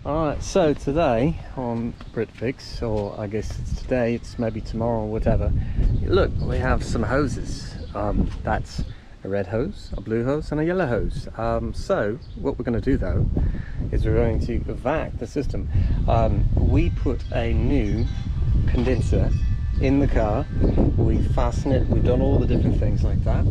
Alright, so today on BritFix, or I guess it's today, it's maybe tomorrow or whatever, look, we have some hoses. That's a red hose, a blue hose and a yellow hose. So what we're going to do though is we're going to vac the system. We put a new condenser in the car, we fasten it, we've done all the different things like that.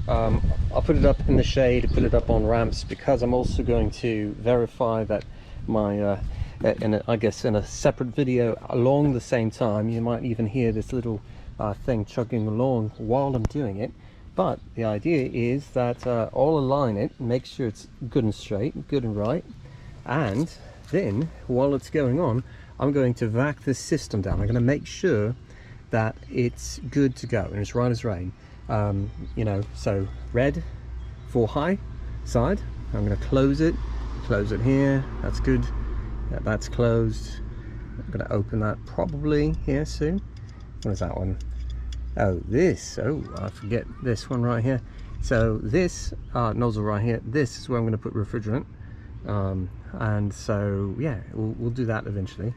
I'll put it up in the shade, put it up on ramps, because I'm also going to verify that my I guess in a separate video along the same time. You might even hear this little thing chugging along while I'm doing it, but the idea is that I'll align it, make sure it's good and straight, good and right, and then while it's going on I'm going to vac this system down. I'm going to make sure that it's good to go and it's right as rain. You know, so red for high side, I'm going to close it here, that's good. That's closed. I'm going to open that probably here soon. What is that one? Oh, this, oh, I forget this one right here. So this nozzle right here, this is where I'm going to put refrigerant, and so yeah, we'll do that eventually.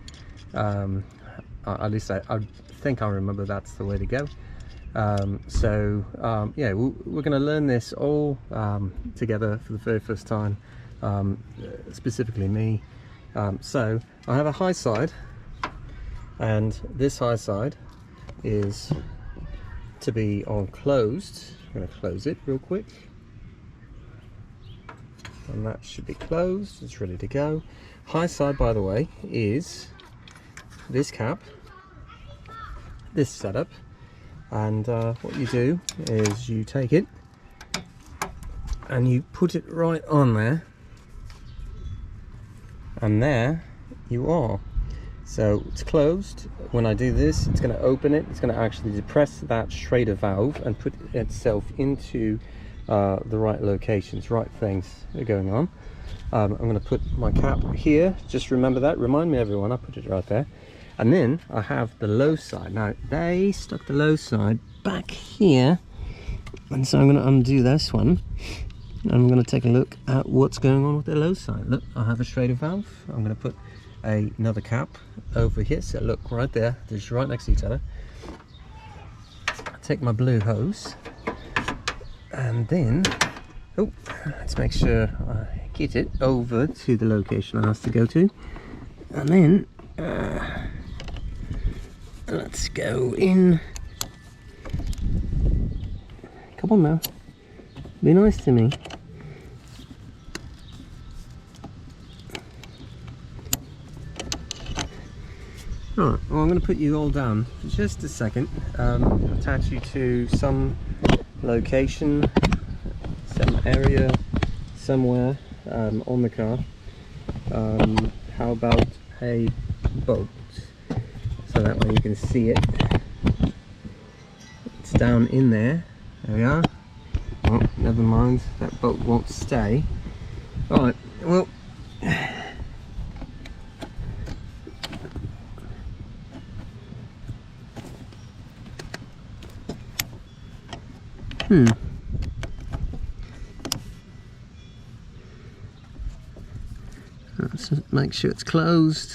At least I think I remember that's the way to go. Yeah, we're going to learn this all together for the very first time. Specifically me. So I have a high side, and this high side is to be on closed. I'm going to close it real quick, and that should be closed. It's ready to go. High side, by the way, is this cap, this setup, and what you do is you take it and you put it right on there. And there you are. So it's closed. When I do this, it's going to open it. It's going to actually depress that Schrader valve and put itself into the right locations, right things are going on. I'm going to put my cap here. Just remember that. Remind me, everyone. I put it right there. And then I have the low side. Now they stuck the low side back here, and so I'm going to undo this one. I'm going to take a look at what's going on with the low side. Look, I have a Schrader valve. I'm going to put another cap over here. So look, right there, they're just right next to each other. Take my blue hose, and then, oh, let's make sure I get it over to the location I have to go to. And then, let's go in. Come on now, be nice to me. Alright, well, I'm going to put you all down for just a second, attach you to some location, some area, somewhere on the car. How about a boat, so that way you can see it. It's down in there. There we are. Oh, never mind, that boat won't stay. Alright, well, let's make sure it's closed.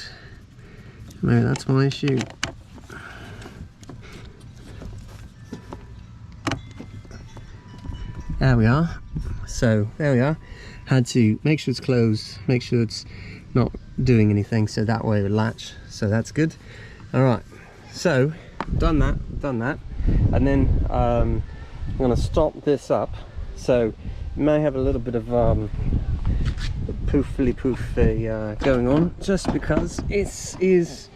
Maybe that's my issue. There we are. So there we are. Had to make sure it's closed, make sure it's not doing anything, so that way it will latch. So that's good. All right. So done that, and then I'm going to stop this up. So you may have a little bit of poofily going on, just because it is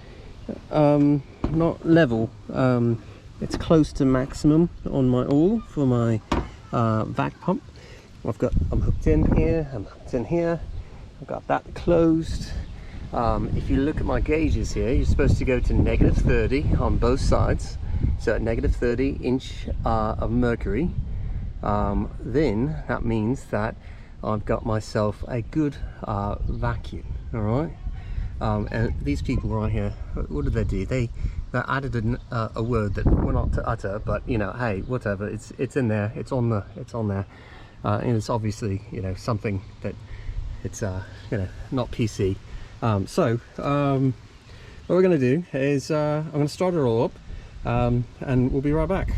not level. It's close to maximum on my oil for my vac pump. I'm hooked in here, I'm hooked in here, I've got that closed. If you look at my gauges here, you're supposed to go to -30 on both sides, so at -30 inch of mercury. Then that means that I've got myself a good vacuum. All right. And these people right here, what did they do? They added a word that we're not to utter, but you know, hey, whatever, it's in there, it's on there, and it's obviously, you know, something that it's you know, not PC, What we're going to do is I'm going to start it all up, and we'll be right back.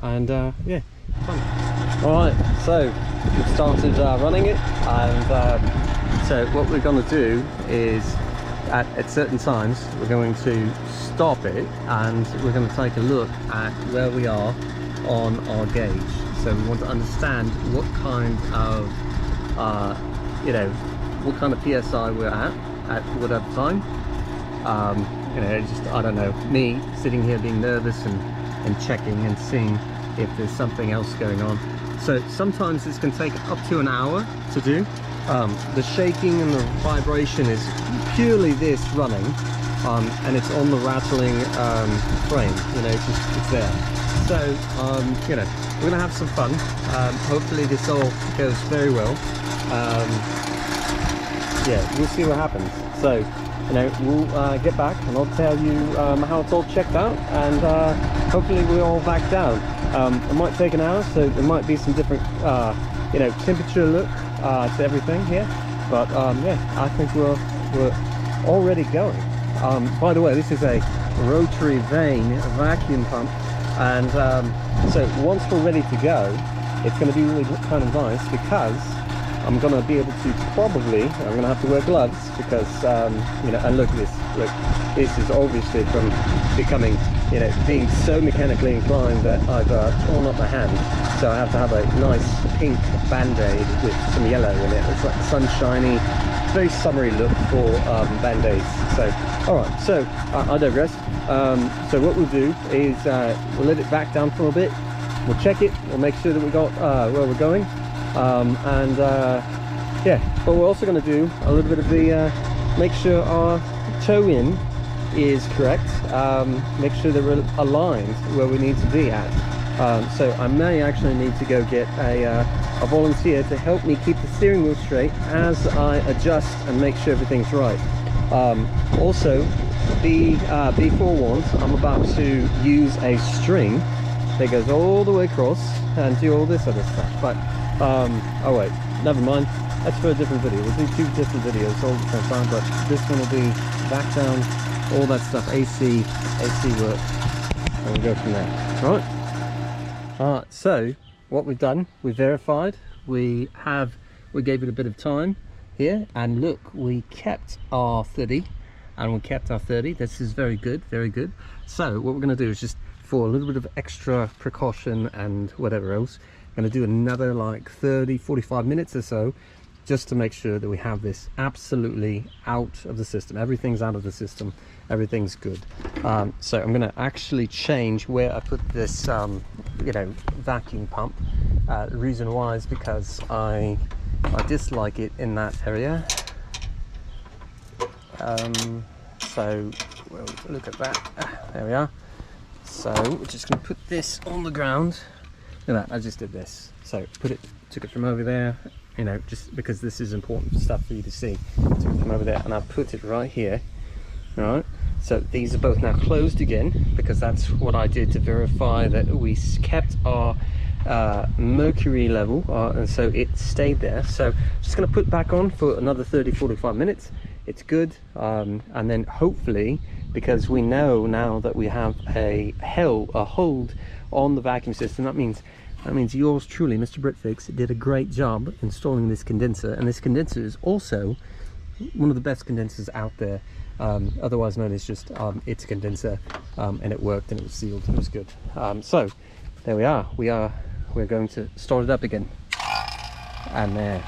And yeah, fun. All right, so we've started running it, and so what we're going to do is at certain times we're going to stop it, and we're going to take a look at where we are on our gauge. So we want to understand what kind of you know, what kind of PSI we're at whatever time. You know, just, I don't know, me sitting here being nervous and checking and seeing if there's something else going on. So sometimes this can take up to an hour to do. The shaking and the vibration is purely this running, and it's on the rattling frame, you know, it's there. So you know, we're gonna have some fun. Hopefully this all goes very well. Yeah, we'll see what happens. So, you know, we'll get back and I'll tell you how it's all checked out, and hopefully we're all back down. It might take an hour, so there might be some different you know, temperature look to everything here, but yeah, I think we're already going. By the way, this is a rotary vane vacuum pump, and so once we're ready to go, it's going to be really kind of nice, because I'm going to be able to probably, I'm going to have to wear gloves, because you know, and look at this, look, this is obviously from becoming, you know, being so mechanically inclined that I've torn up my hand, so I have to have a nice pink band-aid with some yellow in it. It's like a sunshiny, very summery look for band-aids. So alright, so I digress. So what we'll do is we'll let it back down for a bit, we'll check it, we'll make sure that we got where we're going, and yeah, but we're also going to do a little bit of the make sure our toe in is correct, make sure that we're aligned where we need to be at. So I may actually need to go get a volunteer to help me keep the steering wheel straight as I adjust and make sure everything's right. Also, be forewarned, I'm about to use a string that goes all the way across and do all this other stuff, but oh wait, never mind, that's for a different video. We'll do two different videos all at the same time, but this one will be back down, all that stuff, AC work, and we'll go from there. Alright, so what we've done, we verified, we gave it a bit of time here, and look, we kept our 30, and we kept our 30. This is very good, very good. So what we're going to do is, just for a little bit of extra precaution and whatever else, I'm going to do another like 30-45 minutes or so, just to make sure that we have this absolutely out of the system. Everything's out of the system, everything's good. So I'm going to actually change where I put this you know, vacuum pump. The reason why is because I dislike it in that area. So well, look at that, there we are. So we're just going to put this on the ground. Look at that, I just did this. So took it from over there, you know, just because this is important stuff for you to see. Took it from over there and I put it right here. Right, so these are both now closed again, because that's what I did to verify that we kept our mercury level, and so it stayed there. So just going to put it back on for another 30-45 minutes. It's good, and then hopefully, because we know now that we have a hold on the vacuum system, that means yours truly, Mr. Britfix, did a great job installing this condenser, and this condenser is also one of the best condensers out there, otherwise known as just it's a condenser, and it worked and it was sealed and it was good. So there we are, we're going to start it up again, and there,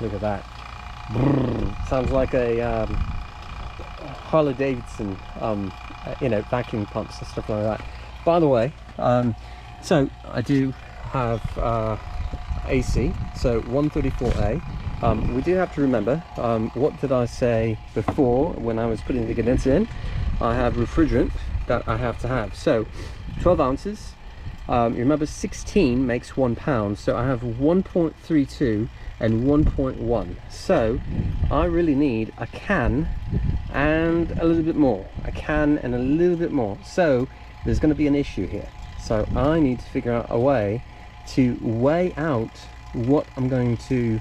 look at that. Brrr, sounds like a Harley Davidson you know, vacuum pumps and stuff like that. By the way, so I do have AC, so 134A. We do have to remember, what did I say before when I was putting the condenser in? I have refrigerant that I have to have. So 12 ounces, you remember 16 makes 1 pound, so I have 1.32 and 1.1. So I really need a can and a little bit more, a can and a little bit more. So there's going to be an issue here. So I need to figure out a way to weigh out what I'm going to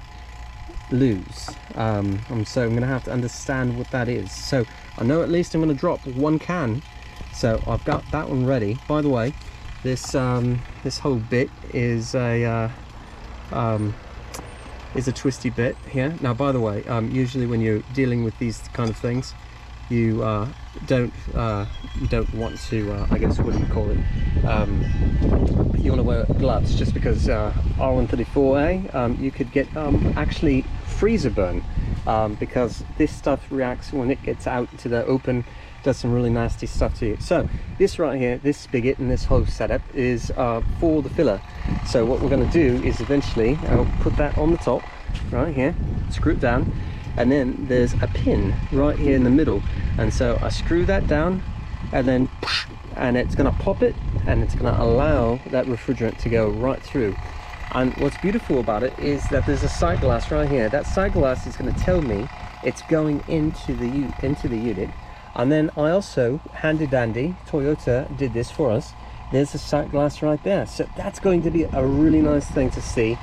lose. So I'm gonna have to understand what that is. So I know at least I'm gonna drop one can, so I've got that one ready. By the way, this this whole bit is a twisty bit here. Now, by the way, usually when you're dealing with these kind of things, you don't want to, I guess, what do you call it? You want to wear gloves, just because R134A, you could get actually freezer burn, because this stuff reacts when it gets out to the open, does some really nasty stuff to you. So this right here, this spigot and this whole setup is for the filler. So what we're going to do is eventually I'll put that on the top right here, screw it down, and then there's a pin right here in the middle, and so I screw that down, and then and it's going to pop it, and it's going to allow that refrigerant to go right through. And what's beautiful about it is that there's a sight glass right here. That sight glass is going to tell me it's going into the unit. And then I also, handy dandy, Toyota did this for us. There's a sight glass right there, so that's going to be a really nice thing to see.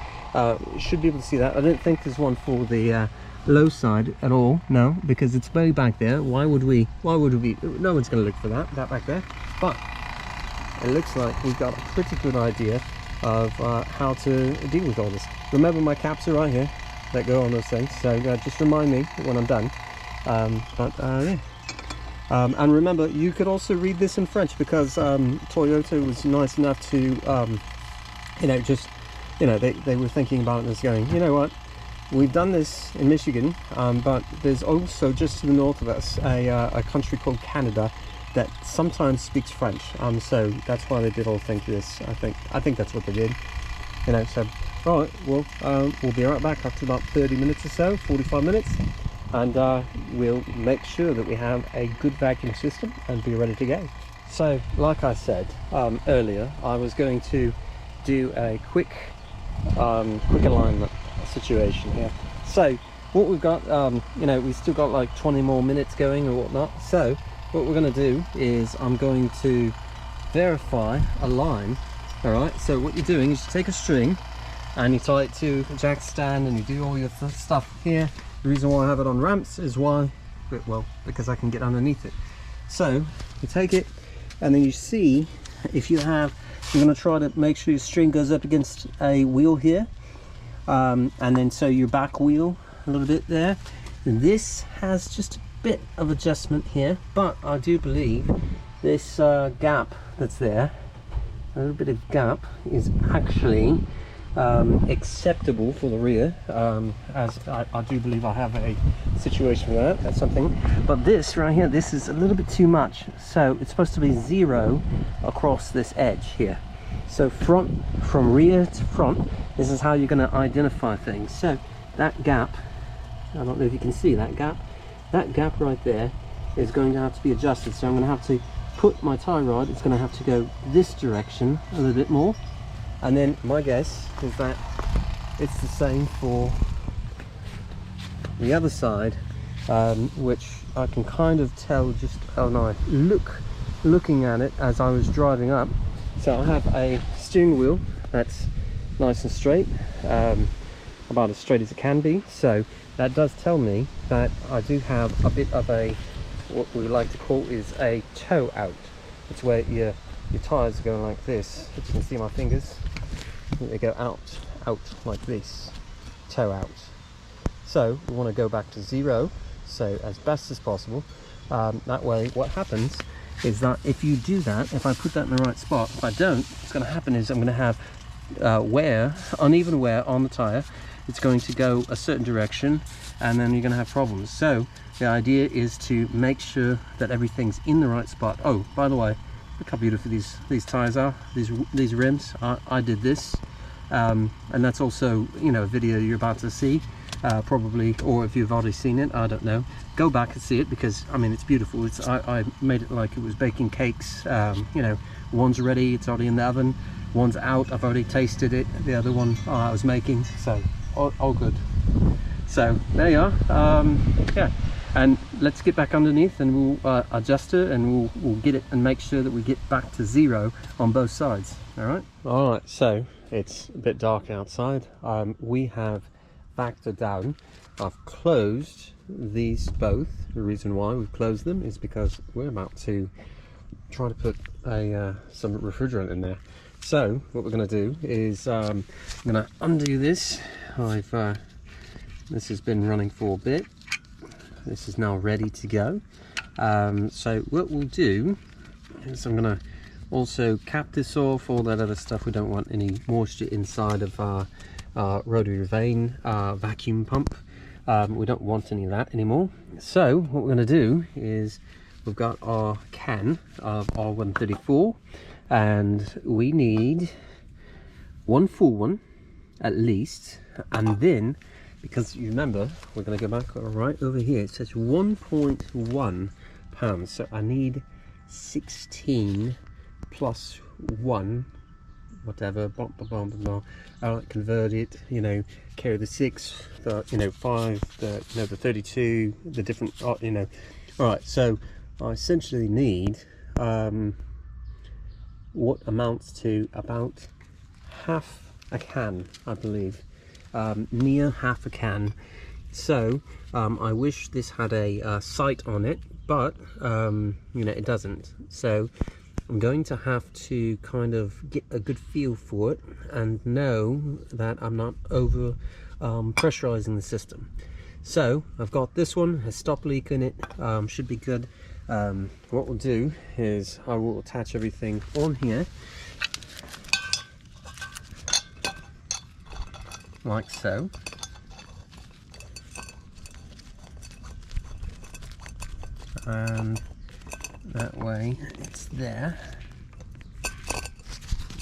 Should be able to see that. I don't think there's one for the low side at all, no, because it's way back there. Why would we, no one's going to look for that back there. But it looks like we've got a pretty good idea of how to deal with all this. Remember, my caps are right here that go on those things, so just remind me when I'm done. Yeah. And remember, you could also read this in French, because Toyota was nice enough to, they were thinking about this, going, you know what, we've done this in Michigan, but there's also just to the north of us a country called Canada that sometimes speaks French, so that's why they did all think this. I think that's what they did, so all right, well, we'll be right back after about 30 minutes or so, 45 minutes, and we'll make sure that we have a good vacuum system and be ready to go. So like I said earlier, I was going to do a quick alignment situation here. So what we've got, we still got like 20 more minutes going or whatnot. So what we're going to do is I'm going to verify a line. All right, so what you're doing is you take a string and you tie it to a jack stand, and you do all your stuff here. The reason why I have it on ramps is because I can get underneath it. So you take it, and then you see, you're going to try to make sure your string goes up against a wheel here, and then so your back wheel a little bit there. And this has just a bit of adjustment here, but I do believe this gap that's there, a little bit of gap, is actually acceptable for the rear, as I do believe I have a situation for that. That's something. But this right here, this is a little bit too much, so it's supposed to be 0 across this edge here. So from rear to front, this is how you're going to identify things. So that gap, I don't know if you can see that gap right there is going to have to be adjusted. So I'm going to have to put my tie rod, it's going to have to go this direction a little bit more. And then my guess is that it's the same for the other side, which I can kind of tell just looking at it as I was driving up. So I have a steering wheel that's nice and straight, about as straight as it can be. So that does tell me that I do have a bit of what we like to call is a toe out. It's where your tires are going like this. You can see my fingers. They go out like this, toe out. So we want to go back to 0, so as best as possible. That way, what happens is that if you do that, if I put that in the right spot, if I don't, what's going to happen is I'm going to have uneven wear on the tire. It's going to go a certain direction, and then you're going to have problems. So the idea is to make sure that everything's in the right spot. Oh, by the way, look how beautiful these tires are, these rims. I did this, and that's also, a video you're about to see, probably, or if you've already seen it, I don't know. Go back and see it, because I mean, it's beautiful. I made it like it was baking cakes. One's ready, it's already in the oven. One's out, I've already tasted it. The other one I was making, so all good. So there you are. Yeah. And let's get back underneath, and we'll adjust it, and we'll get it and make sure that we get back to 0 on both sides. All right, so it's a bit dark outside. We have factor down. I've closed these both. The reason why we've closed them is because we're about to try to put some refrigerant in there. So what we're going to do is I'm going to undo this. This has been running for a bit. This is now ready to go. So what we'll do is I'm going to also cap this off, all that other stuff. We don't want any moisture inside of our rotary vane vacuum pump. We don't want any of that anymore. So what we're going to do is we've got our can of R134 and we need one full one at least, and then because you remember we're going to go back right over here, it says 1.1 pounds, so I need 16 plus 1 whatever, blah, blah, blah, blah, blah. Convert it, you know, carry the 6, the 5, the 32, the different, you know. All right, so I essentially need what amounts to about half a can, I believe, near half a can. So I wish this had a sight on it, but you know, it doesn't. So I'm going to have to kind of get a good feel for it and know that I'm not over pressurizing the system. So I've got this one, has stopped leaking, it should be good. What we'll do is I will attach everything on here like so. And that way it's there.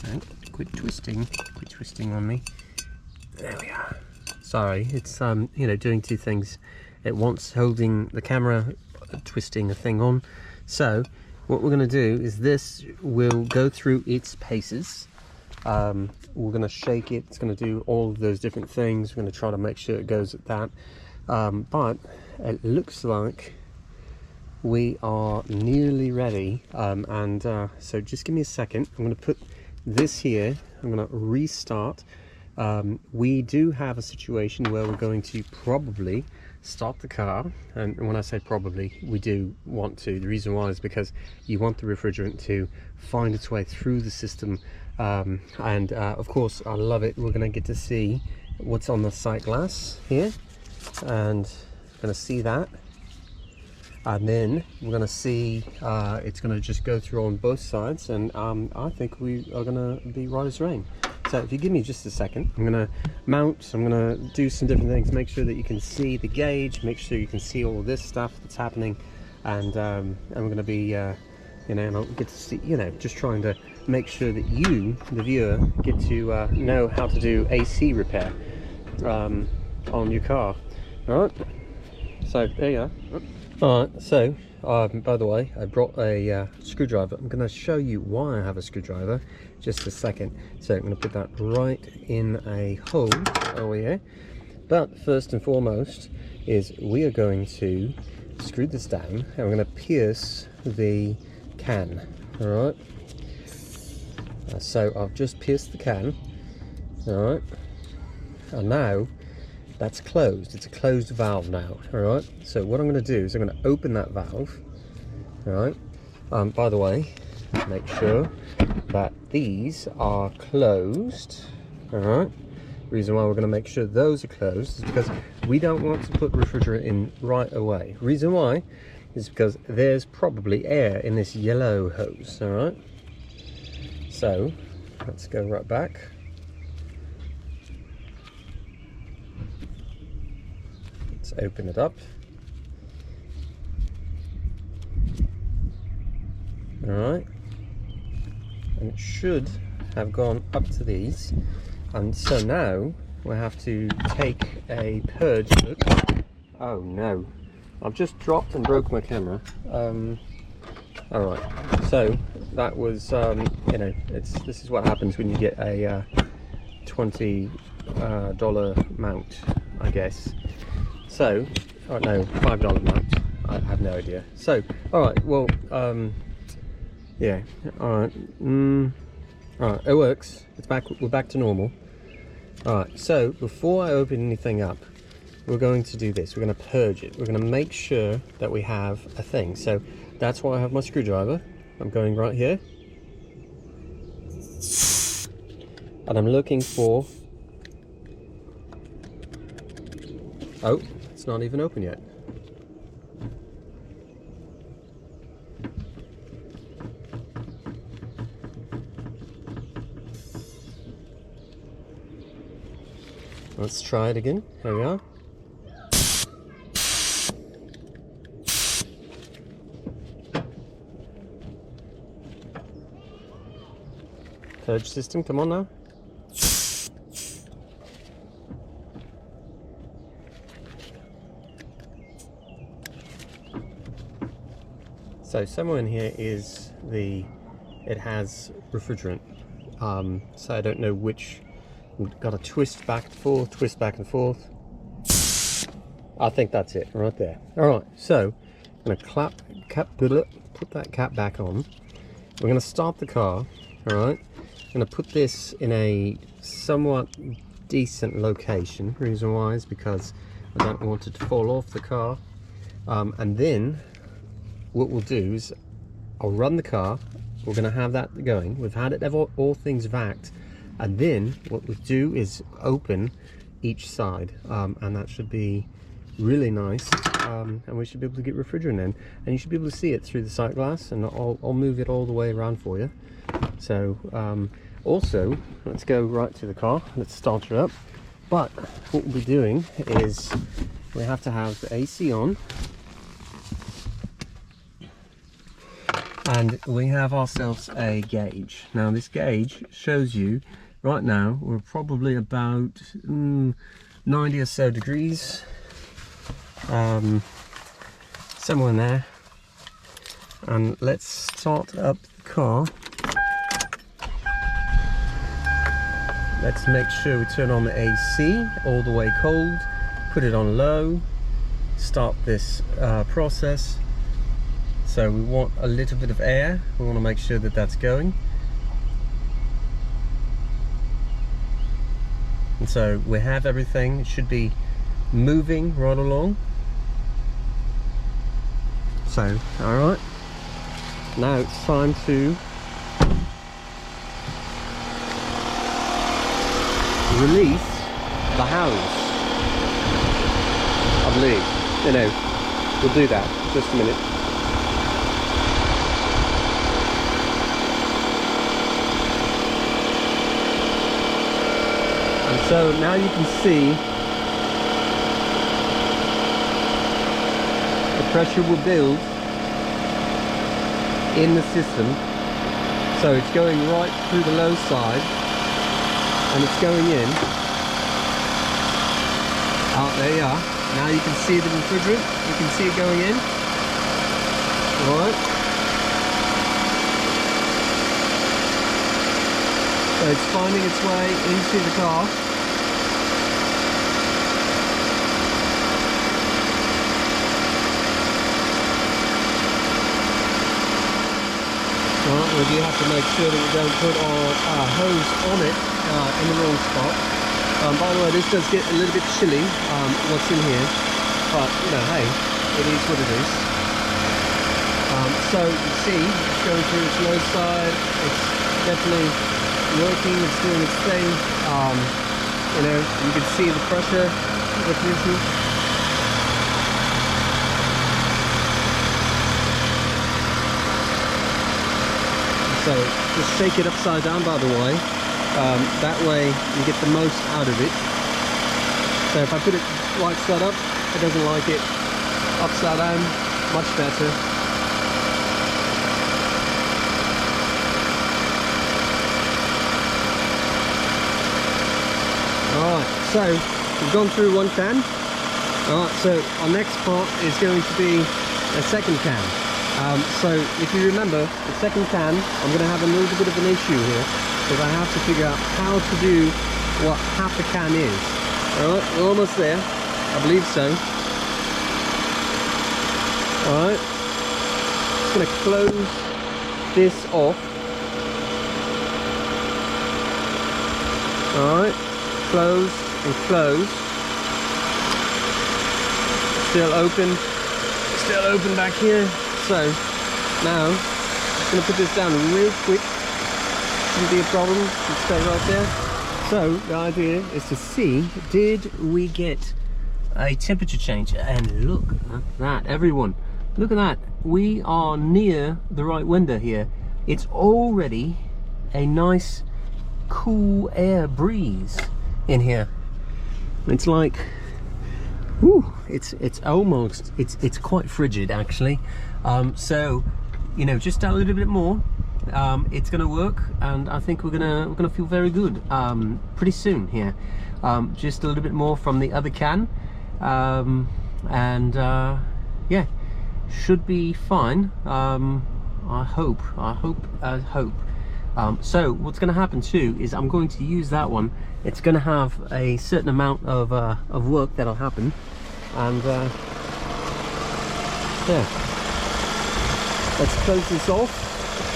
No, quit twisting on me. There we are. Sorry, it's you know, doing two things at once, holding the camera, twisting a thing on. So what we're going to do is this will go through its paces. We're going to shake it, it's going to do all of those different things. We're going to try to make sure it goes at that, but it looks like we are nearly ready. So just give me a second. I'm going to put this here, I'm going to restart. We do have a situation where we're going to probably start the car, and when I say probably, we do want to. The reason why is because you want the refrigerant to find its way through the system, of course I love it. We're going to get to see what's on the sight glass here, and going to see that, and then we're going to see it's going to just go through on both sides, and I think we are going to be right as rain. So if you give me just a second, I'm going to mount, I'm going to do some different things, make sure that you can see the gauge, make sure you can see all of this stuff that's happening, and we're going to be, you know, and I'll get to see, you know, just trying to make sure that you, the viewer, get to know how to do AC repair on your car. Alright, so there you are. Alright, so by the way, I brought a screwdriver. I'm going to show you why I have a screwdriver just a second. So I'm going to put that right in a hole over here. But first and foremost is we are going to screw this down and we're going to pierce the can. Alright, so I've just pierced the can. Alright, and now that's closed. It's a closed valve now. Alright, so what I'm going to do is I'm going to open that valve. Alright, by the way, make sure that these are closed. Alright, the reason why we're going to make sure those are closed is because we don't want to put refrigerant in right away. Reason why is because there's probably air in this yellow hose. Alright, so let's go right back. Let's open it up. Alright, and it should have gone up to these, and so now we have to take a purge look. Oh no, I've just dropped and broke my camera. Alright, so that was you know, this is what happens when you get a $20 mount, I guess. So, oh no, $5 mount, I have no idea. So, alright, well, yeah, alright, alright, it works, it's back, we're back to normal. Alright, so before I open anything up, we're going to do this. We're going to purge it. We're going to make sure that we have a thing. So that's why I have my screwdriver. I'm going right here. And I'm looking for... Oh, it's not even open yet. Let's try it again. Here we are. Purge system, come on now. So somewhere in here is it has refrigerant. So I don't know which. We've got to twist back and forth, twist back and forth. I think that's it right there. All right, so I'm going to put that cap back on. We're going to start the car. All right, I'm going to put this in a somewhat decent location. Reason why is because I don't want it to fall off the car. And then what we'll do is I'll run the car. We're going to have that going. We've had it all things vac. And then what we do is open each side, and that should be really nice, and we should be able to get refrigerant in, and you should be able to see it through the sight glass, and I'll move it all the way around for you. So also, let's go right to the car. Let's start it up. But what we'll be doing is we have to have the AC on, and we have ourselves a gauge. Now this gauge shows you right now we're probably about 90 or so degrees, somewhere in there. And let's start up the car. Let's make sure we turn on the AC all the way cold, put it on low, start this process. So we want a little bit of air. We want to make sure that that's going. And so we have everything. It should be moving right along. So, all right. Now it's time to release the hose. I believe. You know, we'll do that. Just a minute. So now you can see the pressure will build in the system. So it's going right through the low side and it's going in. Oh, there you are. Now you can see the refrigerant. You can see it going in. Alright. So it's finding its way into the car. We do have to make sure that we don't put our hose on it in the wrong spot. By the way, this does get a little bit chilly, what's in here, but you know, hey, it is what it is. So you see, it's going through its low side. It's definitely working. It's doing its thing. You know, you can see the pressure diffusion. So just shake it upside down, by the way. That way you get the most out of it. So if I put it right side up, it doesn't like it. Upside down, much better. Alright, so we've gone through one can. Alright, so our next part is going to be a second can. So if you remember, the second can, I'm going to have a little bit of an issue here, because I have to figure out how to do what half a can is. Alright, we're almost there. I believe so. Alright. Just going to close this off. Alright. Close and close. Still open back here. So now I'm gonna put this down real quick. Shouldn't be a problem. Just stay right there. So the idea is to see, did we get a temperature change? And look at that, everyone. Look at that. We are near the right window here. It's already a nice cool air breeze in here. It's like, whew, it's almost, it's quite frigid actually. So, you know, just a little bit more. It's gonna work, and I think we're gonna feel very good pretty soon here. Just a little bit more from the other can, and yeah, should be fine. I hope. So what's going to happen too is I'm going to use that one. It's going to have a certain amount of work that'll happen, and yeah, let's close this off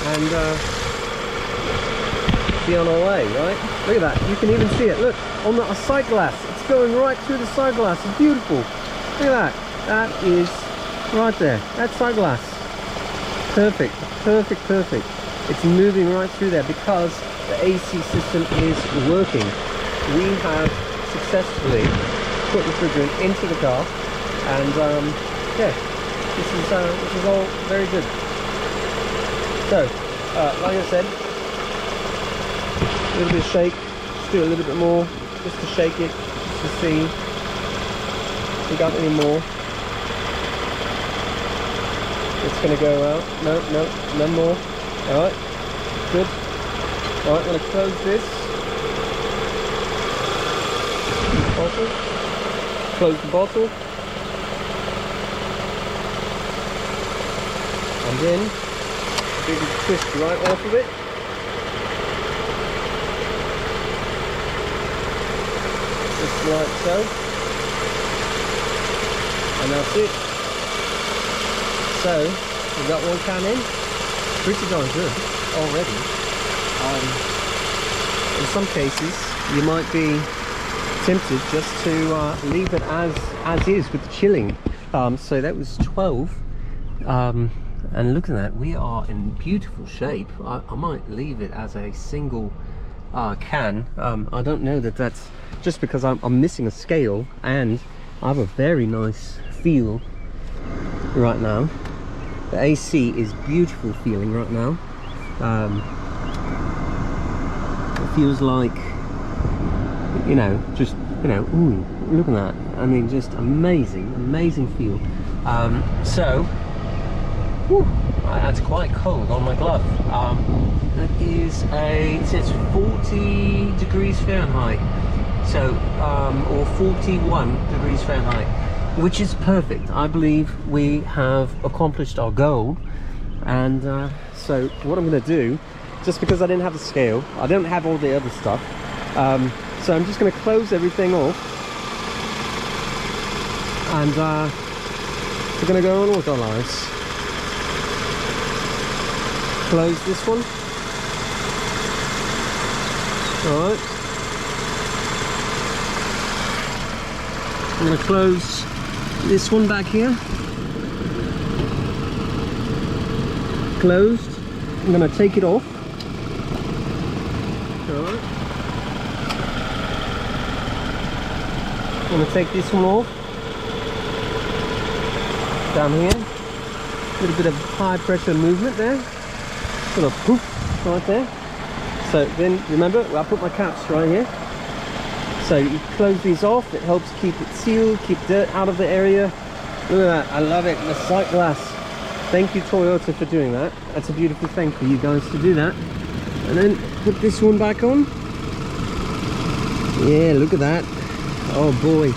and be on our way. Right, look at that, you can even see it. Look on the side glass, it's going right through the side glass. It's beautiful. Look at that, that is right there, that side glass. Perfect. It's moving right through there because the AC system is working. We have successfully put refrigerant into the car, and yeah, this is all very good. So, like I said, a little bit of shake. Let's do a little bit more, just to shake it, just to see if we got any more. It's going to go out. No more. Alright, good. Alright, I'm going to close this bottle. Close the bottle. And then we can twist right off of it. Just like so. And that's it. So, we've got one can in, pretty darn good already. In some cases, you might be tempted just to leave it as is with the chilling. So that was 12, and look at that, we are in beautiful shape. I might leave it as a single can. I don't know that that's just because I'm missing a scale, and I have a very nice feel right now. The AC is beautiful feeling right now. It feels like, you know, just, you know, ooh, look at that. I mean, just amazing feel. So, whew, that's quite cold on my glove. That is it says 40 degrees Fahrenheit. So, or 41 degrees Fahrenheit. Which is perfect. I believe we have accomplished our goal. And so what I'm going to do, just because I didn't have the scale, I don't have all the other stuff, so I'm just going to close everything off, and we're going to go on with our lives. Close this one. Alright, I'm going to close this one back here. Closed. I'm going to take it off. Alright. I'm going to take this one off. Down here. A little bit of high pressure movement there. Little poof right there. So then remember, I put my caps right here. So you close these off, it helps keep it sealed, keep dirt out of the area. Look at that, I love it, the sight glass. Thank you Toyota for doing that. That's a beautiful thing for you guys to do that. And then put this one back on. Yeah, look at that. Oh boy.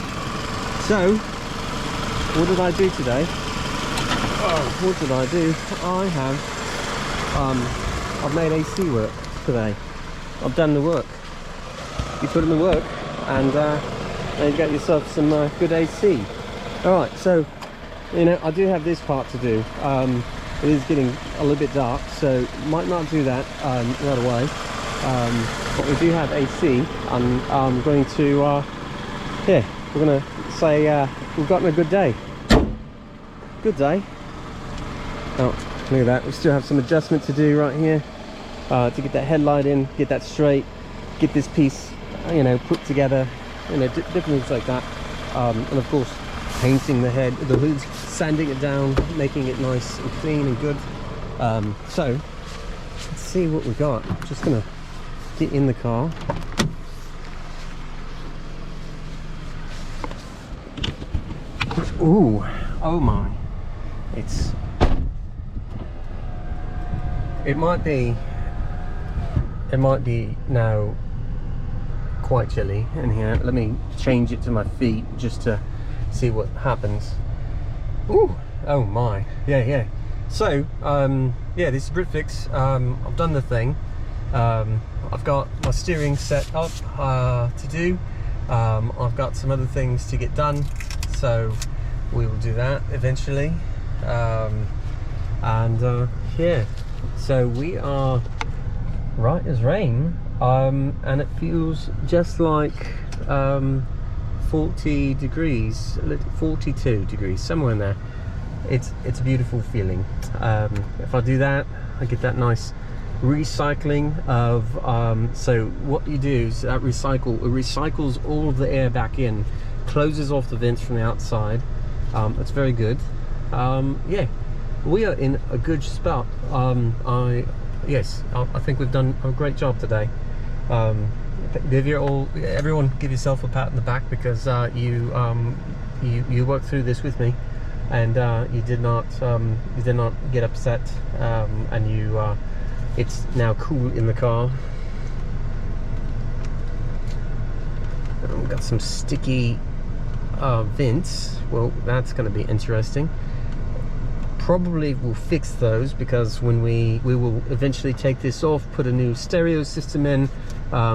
So, what did I do today? Oh, what did I do? I've made AC work today. I've done the work. You put in the work, and you get yourself some good AC. Alright, so, you know, I do have this part to do. It is getting a little bit dark, so might not do that right away. But we do have AC, and I'm going to, yeah, we're going to say we've gotten a good day. good day. Oh, look at that. We still have some adjustment to do right here to get that headlight in, get that straight, get this piece, you know, put together, you know, different things like that. And of course, painting the hood, sanding it down, making it nice and clean and good. So let's see what we got. I'm just gonna get in the car. Ooh, oh my, it might be now quite chilly in here. Let me change it to my feet just to see what happens. Ooh, oh my, yeah. So yeah, this is BritFix. I've done the thing. I've got my steering set up to do. I've got some other things to get done, so we will do that eventually. Yeah, so we are right as rain, and it feels just like 40 degrees, 42 degrees, somewhere in there. It's a beautiful feeling. If I do that, I get that nice recycling of so what you do is that it recycles all of the air back in, closes off the vents from the outside. It's very good. Yeah, we are in a good spot. I think we've done a great job today. Everyone give yourself a pat on the back, because you worked through this with me, and you did not get upset, and it's now cool in the car. We've got some sticky vents. Well, that's going to be interesting. Probably we'll fix those, because when we will eventually take this off, put a new stereo system in,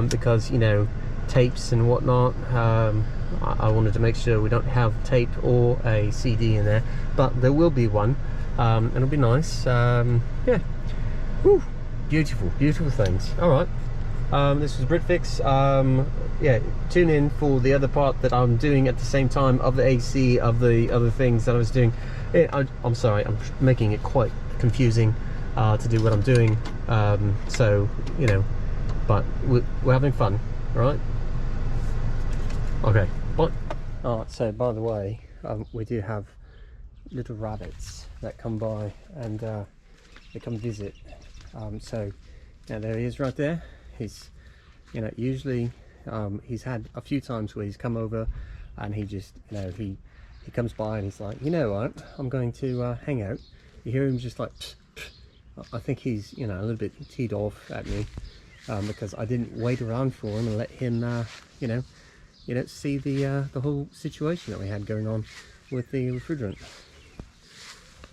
because, you know, tapes and whatnot. I wanted to make sure we don't have tape or a CD in there, but there will be one, and it'll be nice. Yeah. Woo. Beautiful things. All right. This was BritFix. Yeah, tune in for the other part that I'm doing at the same time, of the AC, of the other things that I was doing. I'm sorry, I'm making it quite confusing to do what I'm doing. So, you know, but we're having fun, all right? Okay, bye. All right, so by the way, we do have little rabbits that come by, and they come visit. So now there he is right there. He's, you know, usually he's had a few times where he's come over, and he just, you know, he comes by and he's like, you know what, I'm going to hang out. You hear him just like, psh, psh. I think he's, you know, a little bit teed off at me, because I didn't wait around for him and let him, you know, see the whole situation that we had going on with the refrigerant.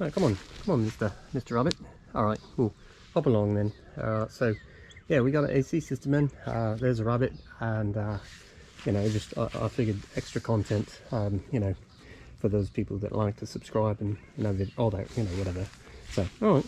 Oh, come on, Mr. Rabbit. All right, we'll hop along then. So yeah, we got an AC system in. There's a rabbit, and you know, just I figured extra content, you know, for those people that like to subscribe and know all that, you know, whatever. So all right.